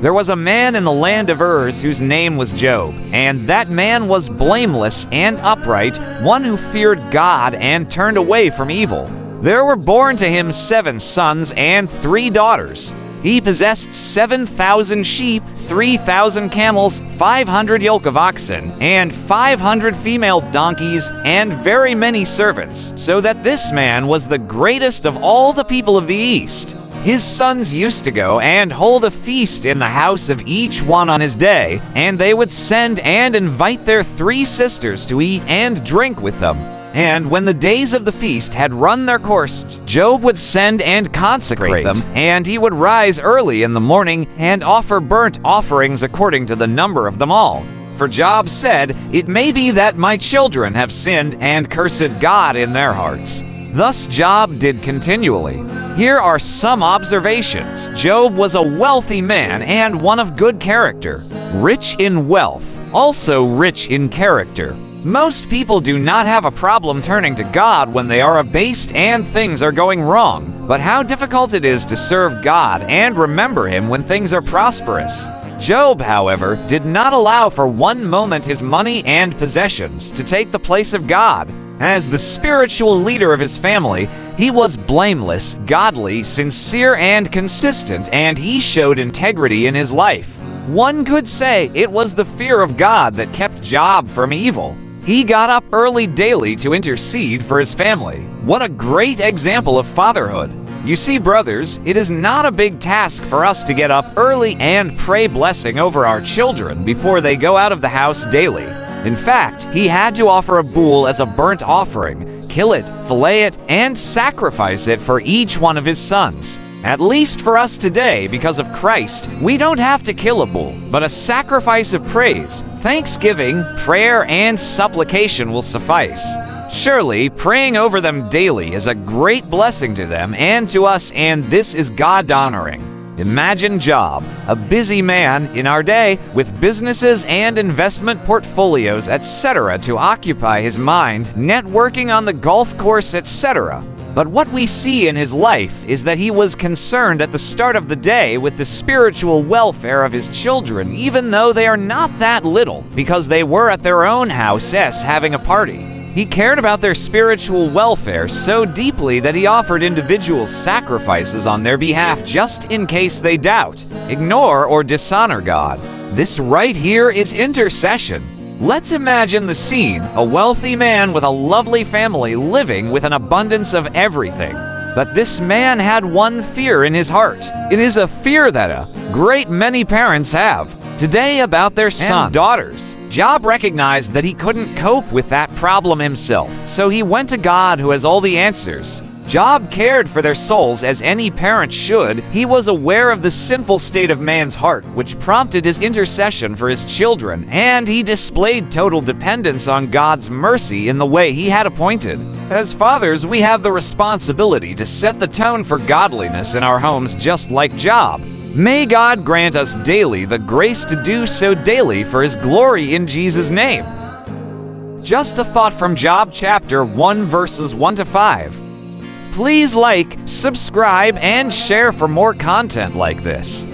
There was a man in the land of Uz whose name was Job, and that man was blameless and upright, one who feared God and turned away from evil. There were born to him 7 sons and 3 daughters. He possessed 7,000 sheep, 3,000 camels, 500 yoke of oxen, and 500 female donkeys, and very many servants, so that this man was the greatest of all the people of the East. His sons used to go and hold a feast in the house of each one on his day, and they would send and invite their 3 sisters to eat and drink with them. And when the days of the feast had run their course, Job would send and consecrate them, and he would rise early in the morning and offer burnt offerings according to the number of them all. For Job said, "It may be that my children have sinned and cursed God in their hearts." Thus Job did continually. Here are some observations. Job was a wealthy man and one of good character, rich in wealth, also rich in character. Most people do not have a problem turning to God when they are abased and things are going wrong, but how difficult it is to serve God and remember Him when things are prosperous. Job, however, did not allow for one moment his money and possessions to take the place of God. As the spiritual leader of his family, he was blameless, godly, sincere, and consistent, and he showed integrity in his life. One could say it was the fear of God that kept Job from evil. He got up early daily to intercede for his family. What a great example of fatherhood. You see, brothers, it is not a big task for us to get up early and pray blessing over our children before they go out of the house daily. In fact, he had to offer a bull as a burnt offering, kill it, fillet it, and sacrifice it for each one of his sons. At least for us today, because of Christ, we don't have to kill a bull, but a sacrifice of praise, thanksgiving, prayer, and supplication will suffice. Surely, praying over them daily is a great blessing to them and to us, and this is God-honoring. Imagine Job, a busy man in our day with businesses and investment portfolios, etc. to occupy his mind, networking on the golf course, etc. But what we see in his life is that he was concerned at the start of the day with the spiritual welfare of his children, even though they are not that little, because they were at their own house having a party. He cared about their spiritual welfare so deeply that he offered individual sacrifices on their behalf just in case they doubt, ignore, or dishonor God. This right here is intercession. Let's imagine the scene, a wealthy man with a lovely family living with an abundance of everything. But this man had one fear in his heart. It is a fear that a great many parents have today about their sons and daughters. Job recognized that he couldn't cope with that problem himself, so he went to God who has all the answers. Job cared for their souls as any parent should. He was aware of the sinful state of man's heart, which prompted his intercession for his children, and he displayed total dependence on God's mercy in the way he had appointed. As fathers, we have the responsibility to set the tone for godliness in our homes just like Job. May God grant us daily the grace to do so daily for His glory in Jesus' name. Just a thought from Job chapter 1 verses 1 to 5. Please like, subscribe, and share for more content like this.